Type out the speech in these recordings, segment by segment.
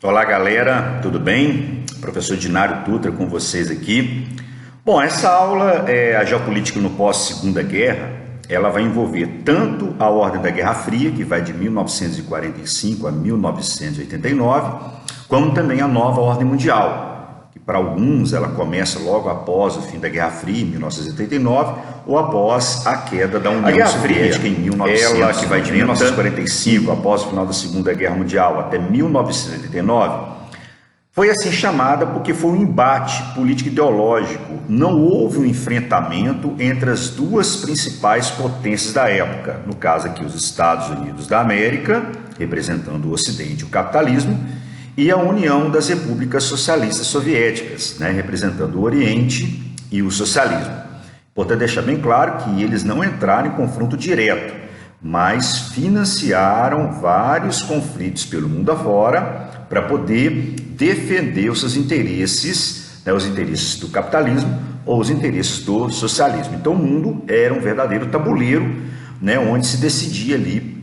Olá galera, tudo bem? Professor Dinário Dutra com vocês aqui. Bom, essa aula é a geopolítica no pós-Segunda Guerra. Ela vai envolver tanto a ordem da Guerra Fria, que vai de 1945 a 1989, como também a nova ordem mundial, que para alguns ela começa logo após o fim da Guerra Fria, em 1989, ou após a queda da União Soviética em 1990. Ela que vai de 1945, após o final da Segunda Guerra Mundial, até 1989, foi assim chamada porque foi um embate político-ideológico. Não houve um enfrentamento entre as duas principais potências da época, no caso aqui os Estados Unidos da América, representando o Ocidente e o capitalismo, e a União das Repúblicas Socialistas Soviéticas, representando o Oriente e o socialismo. Importante deixar bem claro que eles não entraram em confronto direto, mas financiaram vários conflitos pelo mundo afora para poder defender os seus interesses, os interesses do capitalismo ou os interesses do socialismo. Então o mundo era um verdadeiro tabuleiro, onde se decidia ali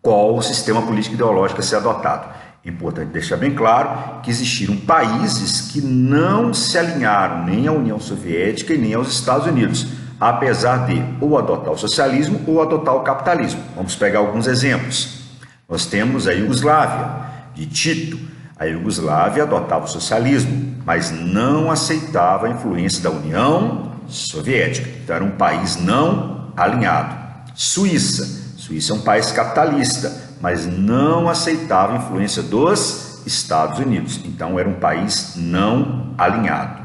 qual o sistema político ideológico a ser adotado. É importante deixar bem claro que existiram países que não se alinharam nem à União Soviética e nem aos Estados Unidos, apesar de ou adotar o socialismo ou adotar o capitalismo. Vamos pegar alguns exemplos. Nós temos a Iugoslávia, de Tito. A Iugoslávia adotava o socialismo, mas não aceitava a influência da União Soviética. Então era um país não alinhado. Suíça é um país capitalista, mas não aceitava a influência dos Estados Unidos. Então era um país não alinhado.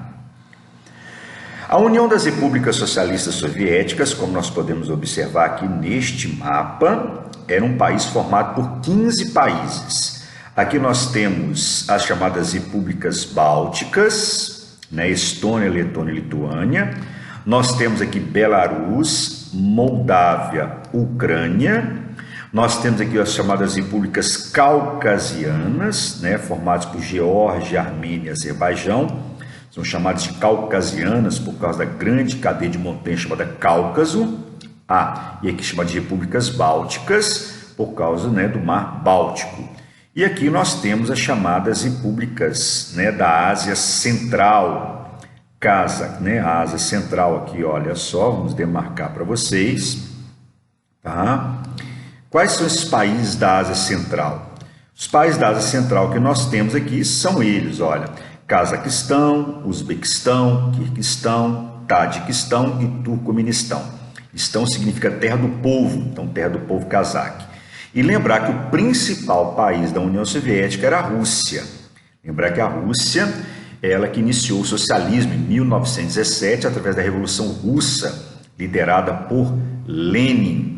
A União das Repúblicas Socialistas Soviéticas, como nós podemos observar aqui neste mapa, era um país formado por 15 países. Aqui nós temos as chamadas repúblicas bálticas, Estônia, Letônia e Lituânia. Nós temos aqui Belarus, Moldávia, Ucrânia. Nós temos aqui as chamadas repúblicas caucasianas, Geórgia, Armênia e Azerbaijão. São chamadas de caucasianas por causa da grande cadeia de montanhas chamada Cáucaso. E aqui chamada de repúblicas bálticas por causa do Mar Báltico. E aqui nós temos as chamadas repúblicas da Ásia Central. A Ásia Central aqui, olha só, vamos demarcar para vocês. Quais são esses países da Ásia Central? Os países da Ásia Central que nós temos aqui são eles, olha, Cazaquistão, Uzbequistão, Quirguistão, Tadiquistão e Turcomenistão. Estão significa terra do povo, então terra do povo cazaque. E lembrar que o principal país da União Soviética era a Rússia. Lembrar que a Rússia, ela que iniciou o socialismo em 1917 através da Revolução Russa, liderada por Lenin,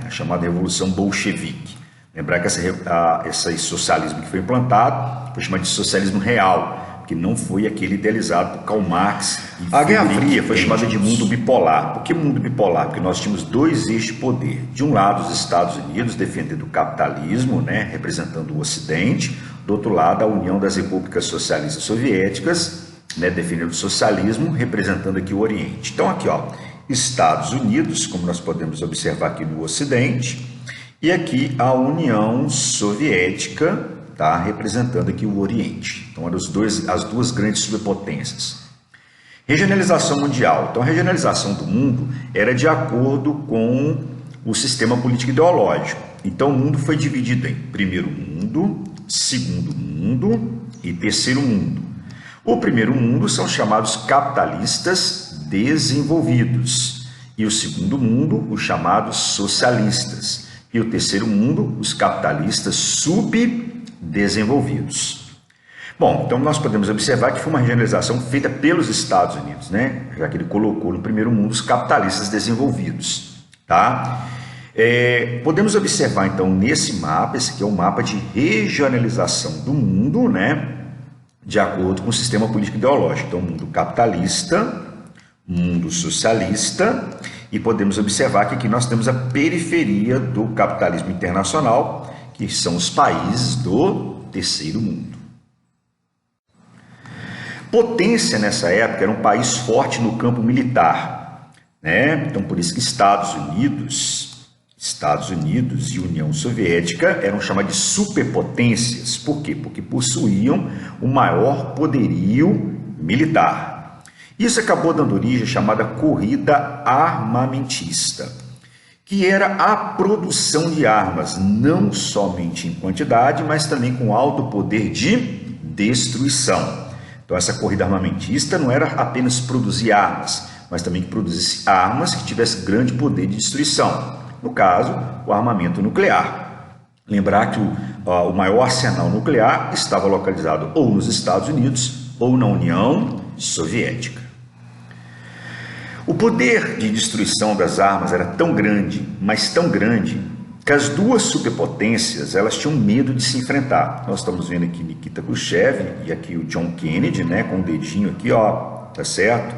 a chamada Revolução Bolchevique. Lembrar que esse socialismo que foi implantado foi chamado de socialismo real, que não foi aquele idealizado por Karl Marx. A Guerra Fria foi chamada de mundo bipolar. Por que mundo bipolar? Porque nós tínhamos dois eixos de poder. De um lado, os Estados Unidos defendendo o capitalismo, representando o Ocidente. Do outro lado, a União das Repúblicas Socialistas Soviéticas, defendendo o socialismo, representando aqui o Oriente. Então aqui, Estados Unidos, como nós podemos observar aqui no Ocidente, e aqui a União Soviética, representando aqui o Oriente. Então eram as duas grandes superpotências. Regionalização mundial. Então a regionalização do mundo era de acordo com o sistema político ideológico. Então o mundo foi dividido em primeiro mundo, segundo mundo e terceiro mundo. O primeiro mundo são chamados capitalistas desenvolvidos, e o segundo mundo, os chamados socialistas, e o terceiro mundo, os capitalistas subdesenvolvidos. Bom, então nós podemos observar que foi uma regionalização feita pelos Estados Unidos, já que ele colocou no primeiro mundo os capitalistas desenvolvidos, podemos observar então nesse mapa, esse aqui é um mapa de regionalização do mundo, de acordo com o sistema político ideológico. Então, mundo capitalista, mundo socialista, e podemos observar que aqui nós temos a periferia do capitalismo internacional, que são os países do terceiro mundo. Potência nessa época era um país forte no campo militar, Então por isso que Estados Unidos Estados Unidos e União Soviética eram chamadas de superpotências. Por quê? Porque possuíam o maior poderio militar. Isso acabou dando origem à chamada corrida armamentista, que era a produção de armas, não somente em quantidade, mas também com alto poder de destruição. Então essa corrida armamentista não era apenas produzir armas, mas também que produzisse armas que tivessem grande poder de destruição. No caso, o armamento nuclear. Lembrar que o maior arsenal nuclear estava localizado ou nos Estados Unidos ou na União Soviética. O poder de destruição das armas era tão grande, mas tão grande, que as duas superpotências elas tinham medo de se enfrentar. Nós estamos vendo aqui Nikita Khrushchev e aqui o John Kennedy, né, com o dedinho aqui, ó, tá certo?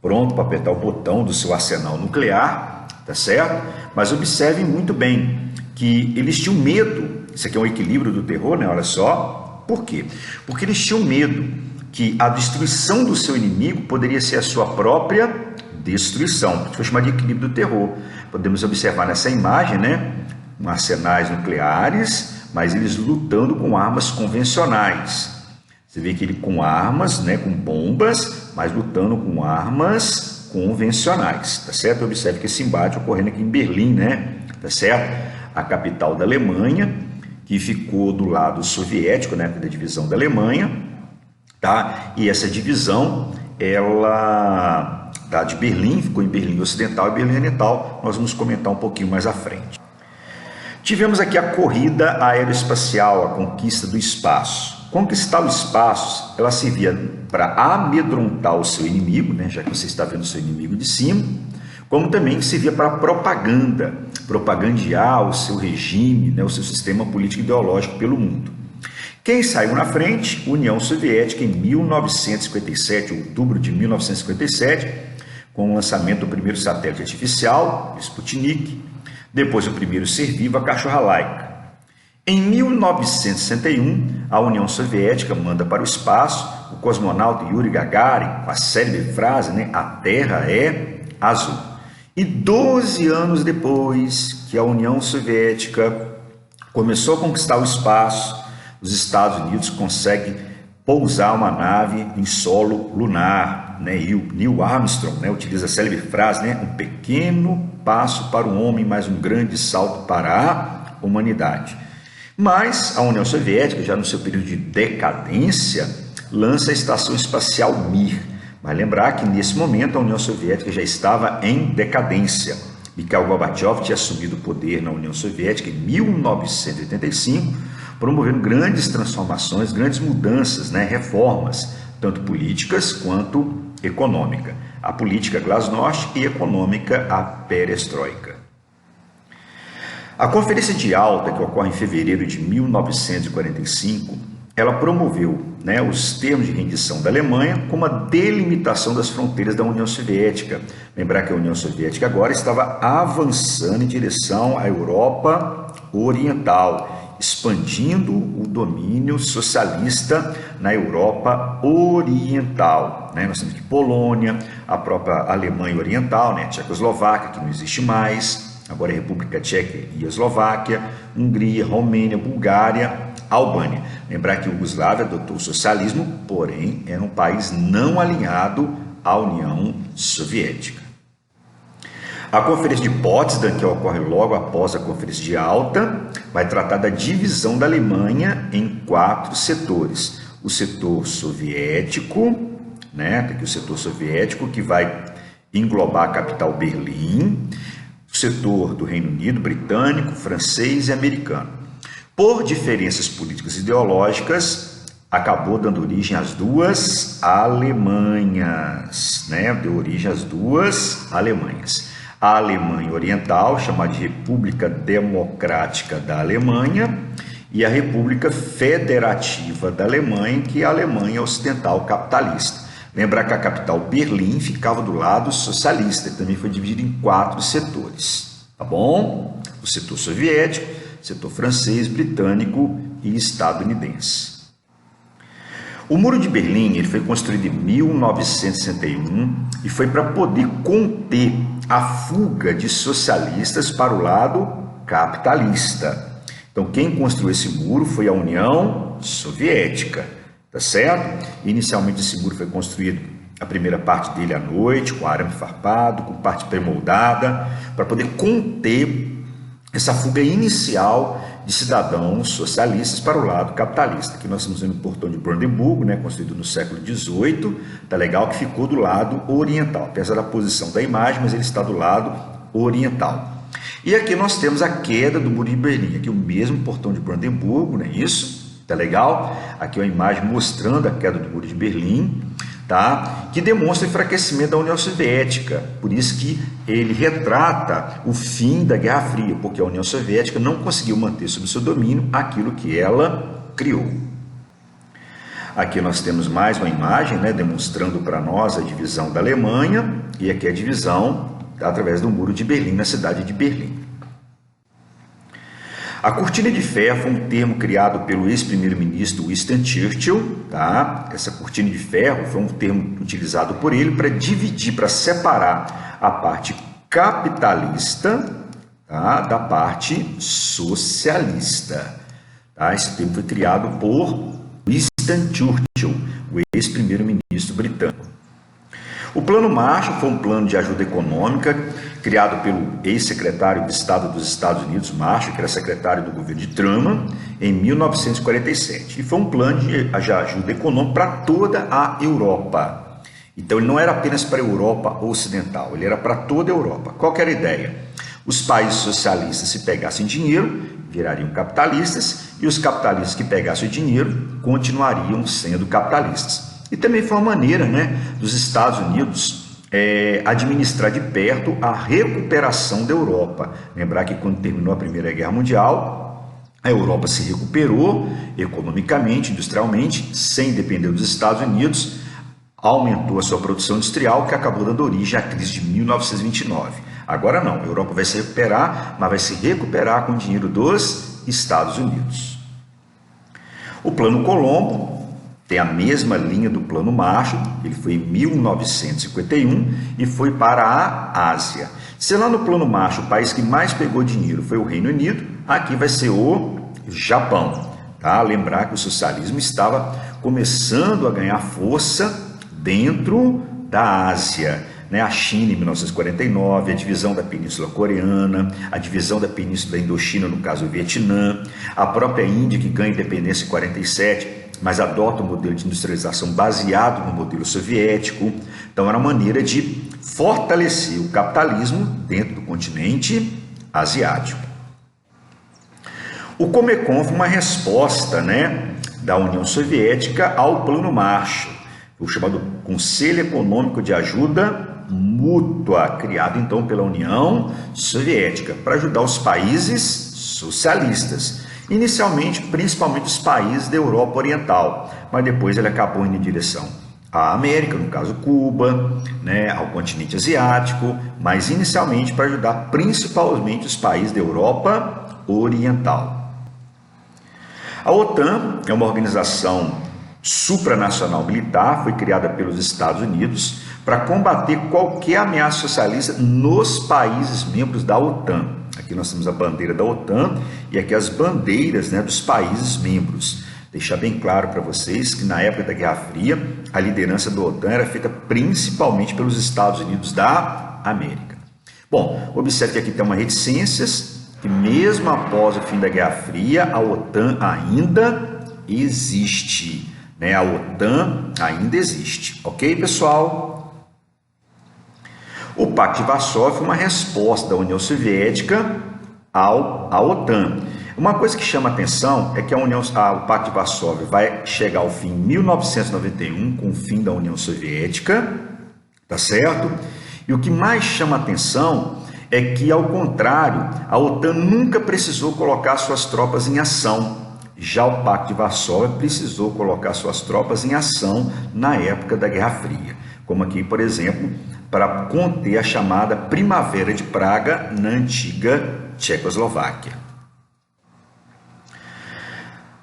Pronto para apertar o botão do seu arsenal nuclear, tá certo? Mas observem muito bem que eles tinham medo, isso aqui é um equilíbrio do terror, né? Olha só, por quê? Porque eles tinham medo que a destruição do seu inimigo poderia ser a sua própria destruição. Isso foi chamado de equilíbrio do terror. Podemos observar nessa imagem, né? Arsenais nucleares, mas eles lutando com armas convencionais. Você vê que ele com armas, né? Com bombas, mas lutando com armas convencionais, tá certo? Observe que esse embate ocorrendo aqui em Berlim, né? Tá certo? A capital da Alemanha, que ficou do lado soviético, né? Da divisão da Alemanha, tá? E essa divisão, ela tá de Berlim, ficou em Berlim Ocidental e Berlim Oriental. Nós vamos comentar um pouquinho mais à frente. Tivemos aqui a corrida aeroespacial, a conquista do espaço. Conquistar o espaço, ela servia para amedrontar o seu inimigo, né, já que você está vendo o seu inimigo de cima, como também servia para propaganda, propagandear o seu regime, né, o seu sistema político ideológico pelo mundo. Quem saiu na frente? União Soviética, em 1957, outubro de 1957, com o lançamento do primeiro satélite artificial, Sputnik, depois o primeiro ser vivo, a cachorra Laika. Em 1961, a União Soviética manda para o espaço o cosmonauta Yuri Gagarin, com a célebre frase, né, a Terra é azul. E 12 anos depois que a União Soviética começou a conquistar o espaço, os Estados Unidos conseguem pousar uma nave em solo lunar, né? E o Neil Armstrong, né, utiliza a célebre frase, né, um pequeno passo para o homem, mas um grande salto para a humanidade. Mas a União Soviética, já no seu período de decadência, lança a Estação Espacial Mir. Vai lembrar que nesse momento a União Soviética já estava em decadência. Mikhail Gorbachev tinha assumido o poder na União Soviética em 1985, promovendo grandes transformações, grandes mudanças, né, reformas, tanto políticas quanto econômica. A política glasnost e econômica a perestroika. A Conferência de Alta, que ocorre em fevereiro de 1945, ela promoveu, né, os termos de rendição da Alemanha com uma delimitação das fronteiras da União Soviética. Lembrar que a União Soviética agora estava avançando em direção à Europa Oriental, expandindo o domínio socialista na Europa Oriental. Né? Nós temos aqui Polônia, a própria Alemanha Oriental, né? Tchecoslováquia, que não existe mais, agora é República Tcheca e Eslováquia, Hungria, Romênia, Bulgária, Albânia. Lembrar que a Iugoslávia adotou o socialismo, porém era um país não alinhado à União Soviética. A Conferência de Potsdam, que ocorre logo após a Conferência de Alta, vai tratar da divisão da Alemanha em 4 setores. O setor soviético, né? Tem aqui o setor soviético, que vai englobar a capital Berlim, o setor do Reino Unido, britânico, francês e americano. Por diferenças políticas e ideológicas, acabou dando origem às duas Alemanhas, né? Deu origem às duas Alemanhas. A Alemanha Oriental, chamada de República Democrática da Alemanha, e a República Federativa da Alemanha, que é a Alemanha Ocidental Capitalista. Lembrar que a capital Berlim ficava do lado socialista, e também foi dividida em 4 setores, tá bom? O setor soviético, setor francês, britânico e estadunidense. O Muro de Berlim ele foi construído em 1961 e foi para poder conter a fuga de socialistas para o lado capitalista. Então, quem construiu esse muro foi a União Soviética, tá certo? Inicialmente esse muro foi construído, a primeira parte dele à noite, com arame farpado, com parte pré-moldada, para poder conter essa fuga inicial de cidadãos socialistas para o lado capitalista. Aqui nós estamos vendo o portão de Brandenburgo, né, construído no século XVIII, tá legal, que ficou do lado oriental, apesar da posição da imagem, mas ele está do lado oriental. E aqui nós temos a queda do Muro de Berlim, aqui o mesmo portão de Brandenburgo, não é isso? Tá legal? Aqui uma imagem mostrando a queda do Muro de Berlim, tá? Que demonstra o enfraquecimento da União Soviética. Por isso que ele retrata o fim da Guerra Fria, porque a União Soviética não conseguiu manter sob seu domínio aquilo que ela criou. Aqui nós temos mais uma imagem, né, demonstrando para nós a divisão da Alemanha, e aqui a divisão através do Muro de Berlim, na cidade de Berlim. A cortina de ferro foi um termo criado pelo ex-primeiro-ministro Winston Churchill, tá? Essa cortina de ferro foi um termo utilizado por ele para dividir, para separar a parte capitalista, tá, da parte socialista. Tá? Esse termo foi criado por Winston Churchill, o ex-primeiro-ministro britânico. O Plano Marshall foi um plano de ajuda econômica criado pelo ex-secretário de Estado dos Estados Unidos, Marshall, que era secretário do governo de Truman, em 1947. E foi um plano de ajuda econômica para toda a Europa. Então, ele não era apenas para a Europa Ocidental, ele era para toda a Europa. Qual que era a ideia? Os países socialistas, se pegassem dinheiro, virariam capitalistas, e os capitalistas que pegassem o dinheiro continuariam sendo capitalistas. E também foi uma maneira, né, dos Estados Unidos administrar de perto a recuperação da Europa. Lembrar que quando terminou a Primeira Guerra Mundial, a Europa se recuperou economicamente, industrialmente, sem depender dos Estados Unidos, aumentou a sua produção industrial, que acabou dando origem à crise de 1929. Agora não, a Europa vai se recuperar, mas vai se recuperar com o dinheiro dos Estados Unidos. O Plano Colombo tem a mesma linha do Plano Marshall, ele foi em 1951 e foi para a Ásia. Se lá no Plano Marshall o país que mais pegou dinheiro foi o Reino Unido, aqui vai ser o Japão. Tá? Lembrar que o socialismo estava começando a ganhar força dentro da Ásia. Né? A China em 1949, a divisão da Península Coreana, a divisão da Península da Indochina, no caso o Vietnã, a própria Índia que ganha independência em 47, mas adota um modelo de industrialização baseado no modelo soviético. Então, era uma maneira de fortalecer o capitalismo dentro do continente asiático. O Comecon foi uma resposta, né, da União Soviética ao Plano Marshall, o chamado Conselho Econômico de Ajuda Mútua, criado então pela União Soviética, para ajudar os países socialistas. Inicialmente, principalmente os países da Europa Oriental, mas depois ele acabou indo em direção à América, no caso Cuba, né, ao continente asiático, mas inicialmente para ajudar principalmente os países da Europa Oriental. A OTAN é uma organização supranacional militar, foi criada pelos Estados Unidos para combater qualquer ameaça socialista nos países membros da OTAN. Aqui nós temos a bandeira da OTAN e aqui as bandeiras, né, dos países membros. Deixar bem claro para vocês que na época da Guerra Fria, a liderança da OTAN era feita principalmente pelos Estados Unidos da América. Bom, observe que aqui tem uma reticências, que mesmo após o fim da Guerra Fria, a OTAN ainda existe. Né? A OTAN ainda existe. Ok, pessoal? O Pacto de Varsóvia foi uma resposta da União Soviética à OTAN. Uma coisa que chama atenção é que o Pacto de Varsóvia vai chegar ao fim em 1991, com o fim da União Soviética, tá certo? E o que mais chama atenção é que, ao contrário, a OTAN nunca precisou colocar suas tropas em ação. Já o Pacto de Varsóvia precisou colocar suas tropas em ação na época da Guerra Fria, como aqui, por exemplo, para conter a chamada Primavera de Praga na antiga Tchecoslováquia.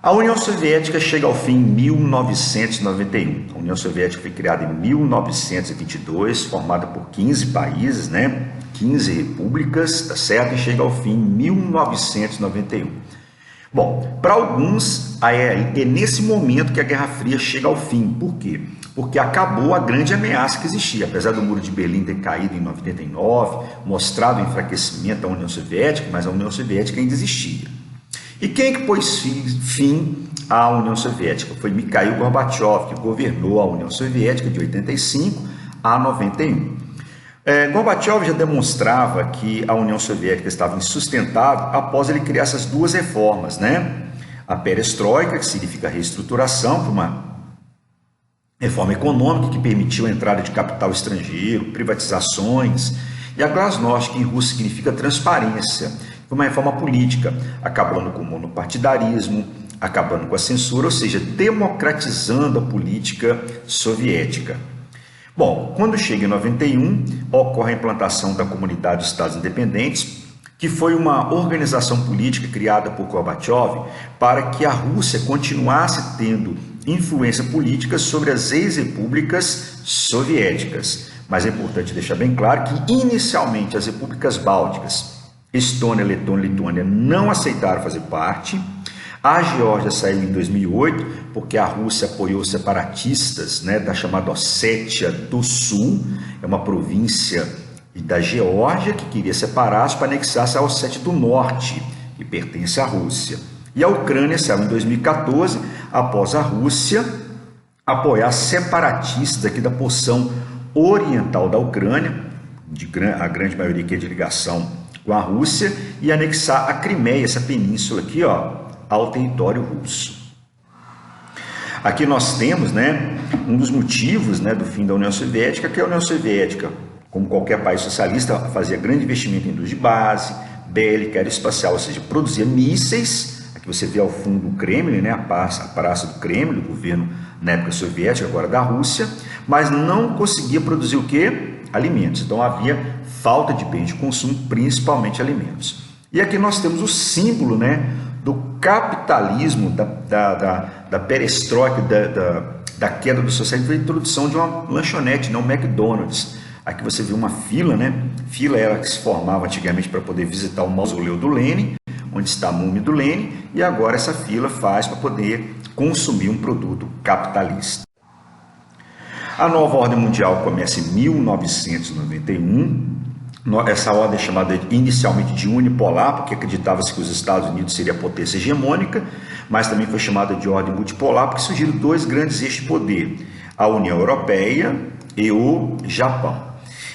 A União Soviética chega ao fim em 1991. A União Soviética foi criada em 1922, formada por 15 países, né? 15 repúblicas, tá certo? E chega ao fim em 1991. Bom, para alguns é nesse momento que a Guerra Fria chega ao fim. Por quê? Porque acabou a grande ameaça que existia. Apesar do Muro de Berlim ter caído em 89, mostrado o enfraquecimento da União Soviética, mas a União Soviética ainda existia. E quem que pôs fim à União Soviética? Foi Mikhail Gorbachev, que governou a União Soviética de 85 a 91. Gorbachev já demonstrava que a União Soviética estava insustentável após ele criar essas duas reformas, né? A perestroika, que significa reestruturação, uma reforma econômica que permitiu a entrada de capital estrangeiro, privatizações, e a glasnost, que em russo significa transparência. Foi uma reforma política, acabando com o monopartidarismo, acabando com a censura, ou seja, democratizando a política soviética. Bom, quando chega em 91, ocorre a implantação da Comunidade dos Estados Independentes, que foi uma organização política criada por Gorbachev para que a Rússia continuasse tendo influência política sobre as ex-repúblicas soviéticas. Mas é importante deixar bem claro que, inicialmente, as repúblicas bálticas, Estônia, Letônia e Lituânia, não aceitaram fazer parte. A Geórgia saiu em 2008 porque a Rússia apoiou separatistas, né, da chamada Ossétia do Sul, é uma província da Geórgia que queria separar-se para anexar-se a Ossétia do Norte, que pertence à Rússia. E a Ucrânia saiu em 2014 após a Rússia apoiar separatistas aqui da porção oriental da Ucrânia, a grande maioria que é de ligação com a Rússia, e anexar a Crimeia, essa península aqui, ó, ao território russo. Aqui nós temos, né, um dos motivos, né, do fim da União Soviética, que a União Soviética, como qualquer país socialista, fazia grande investimento em indústria de base, bélica, aeroespacial, ou seja, produzia mísseis. Aqui você vê ao fundo o Kremlin, né, a praça do Kremlin, do governo na época soviética, agora da Rússia, mas não conseguia produzir o quê? Alimentos. Então havia falta de bens de consumo, principalmente alimentos. E aqui nós temos o símbolo, né, do capitalismo, da perestroika, da queda do socialismo, foi a introdução de uma lanchonete, não um McDonald's. Aqui você vê uma fila, né? Fila era que se formava antigamente para poder visitar o mausoléu do Lenin, onde está a múmia do Lenin, e agora essa fila faz para poder consumir um produto capitalista. A nova ordem mundial começa em 1991. Essa ordem é chamada inicialmente de unipolar, porque acreditava-se que os Estados Unidos seria a potência hegemônica, mas também foi chamada de ordem multipolar, porque surgiram dois grandes eixos de poder, a União Europeia e o Japão.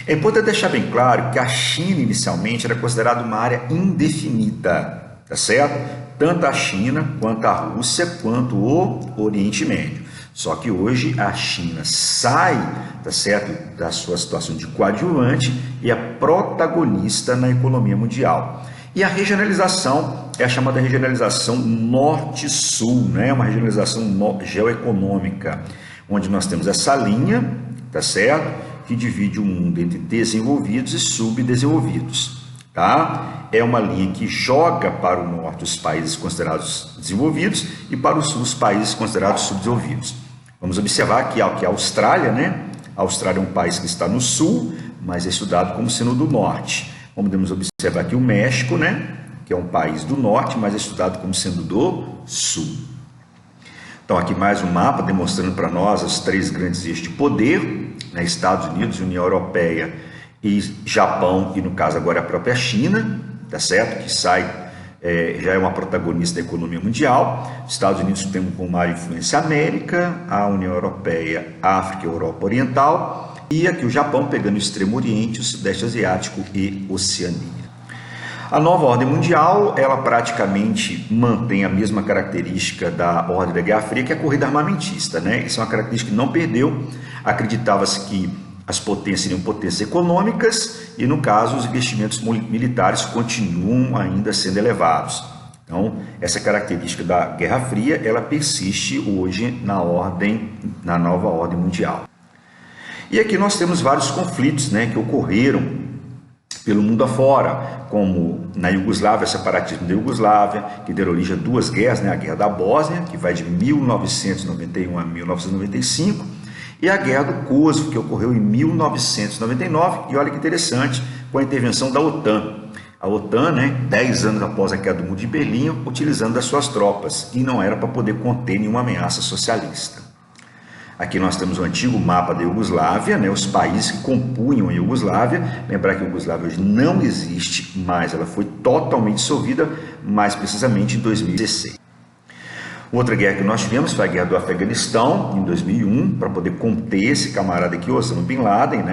É importante deixar bem claro que a China inicialmente era considerada uma área indefinida, tá certo? Tanto a China, quanto a Rússia, quanto o Oriente Médio. Só que hoje a China sai, tá certo, da sua situação de coadjuvante e é protagonista na economia mundial. E a regionalização é a chamada regionalização norte-sul, né? Uma regionalização geoeconômica, onde nós temos essa linha, tá certo, que divide o mundo entre desenvolvidos e subdesenvolvidos, tá? É uma linha que joga para o norte os países considerados desenvolvidos e para o sul os países considerados subdesenvolvidos. Vamos observar aqui que a Austrália, né? A Austrália é um país que está no sul, mas é estudado como sendo do norte. Vamos observar aqui o México, né? Que é um país do norte, mas é estudado como sendo do sul. Então aqui mais um mapa demonstrando para nós os três grandes eixos de poder, né? Estados Unidos, União Europeia e Japão, e no caso agora a própria China, tá certo? Que sai, já é uma protagonista da economia mundial. Estados Unidos tem como maior influência a América, a União Europeia, a África e a Europa Oriental, e aqui o Japão pegando o Extremo Oriente, o Sudeste Asiático e Oceania. A nova ordem mundial, ela praticamente mantém a mesma característica da ordem da Guerra Fria, que é a corrida armamentista, né? Isso é uma característica que não perdeu. Acreditava-se que as potências seriam potências econômicas e, no caso, os investimentos militares continuam ainda sendo elevados. Então, essa característica da Guerra Fria, ela persiste hoje na nova ordem mundial. E aqui nós temos vários conflitos, né, que ocorreram pelo mundo afora, como na Iugoslávia, o separatismo da Iugoslávia, que deu origem a duas guerras, né, a Guerra da Bósnia, que vai de 1991 a 1995, e a Guerra do Kosovo, que ocorreu em 1999, e olha que interessante, com a intervenção da OTAN. A OTAN, 10 anos após a queda do Muro de Berlim, utilizando as suas tropas, e não era para poder conter nenhuma ameaça socialista. Aqui nós temos o antigo mapa da Iugoslávia, os países que compunham a Iugoslávia. Lembrar que a Iugoslávia hoje não existe mais, ela foi totalmente dissolvida, mais precisamente em 2016. Outra guerra que nós tivemos foi a guerra do Afeganistão, em 2001, para poder conter esse camarada aqui, Osama Bin Laden,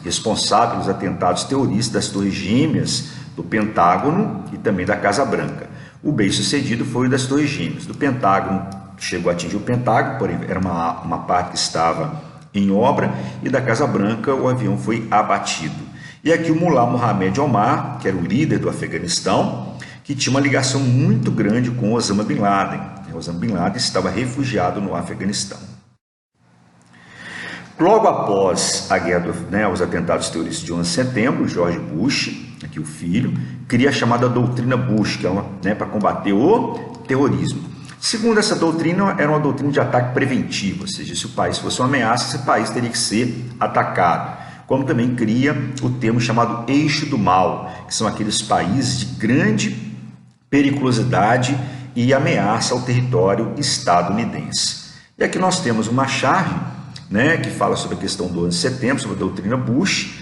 responsável pelos atentados terroristas das Torres Gêmeas do Pentágono e também da Casa Branca. O bem-sucedido foi o das Torres Gêmeas. Do Pentágono, chegou a atingir o Pentágono, porém era uma parte que estava em obra, e da Casa Branca o avião foi abatido. E aqui o Mullah Mohamed Omar, que era o líder do Afeganistão, que tinha uma ligação muito grande com Osama Bin Laden. Osama Bin Laden estava refugiado no Afeganistão. Logo após a guerra, os atentados terroristas de 11 de setembro, George Bush, aqui o filho, cria a chamada doutrina Bush, que é para combater o terrorismo. Segundo essa doutrina, era uma doutrina de ataque preventivo, ou seja, se o país fosse uma ameaça, esse país teria que ser atacado. Como também cria o termo chamado eixo do mal, que são aqueles países de grande periculosidade e ameaça ao território estadunidense. E aqui nós temos uma charge, que fala sobre a questão do 11 de setembro, sobre a doutrina Bush,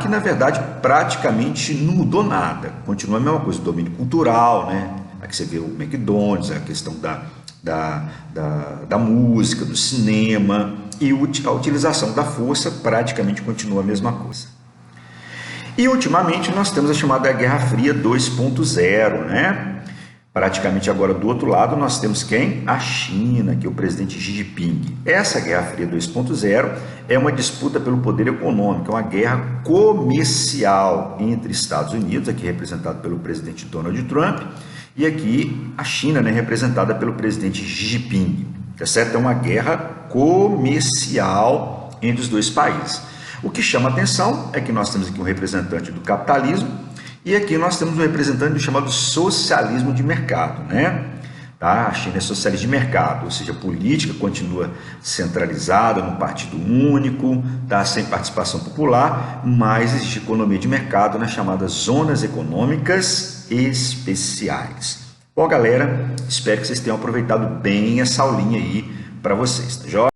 que na verdade praticamente não mudou nada, continua a mesma coisa, o domínio cultural, aqui você vê o McDonald's, a questão da música, do cinema, e a utilização da força praticamente continua a mesma coisa. E ultimamente nós temos a chamada Guerra Fria 2.0, Praticamente agora do outro lado nós temos quem? A China, que é o presidente Xi Jinping. Essa Guerra Fria 2.0 é uma disputa pelo poder econômico, é uma guerra comercial entre Estados Unidos, aqui representado pelo presidente Donald Trump, e aqui a China, representada pelo presidente Xi Jinping. Tá certo? É uma guerra comercial entre os dois países. O que chama atenção é que nós temos aqui um representante do capitalismo, e aqui nós temos um representante do chamado socialismo de mercado, A China é socialista de mercado, ou seja, a política continua centralizada num partido único, sem participação popular, mas existe economia de mercado nas chamadas zonas econômicas especiais. Bom, galera, espero que vocês tenham aproveitado bem essa aulinha aí para vocês, tá joia?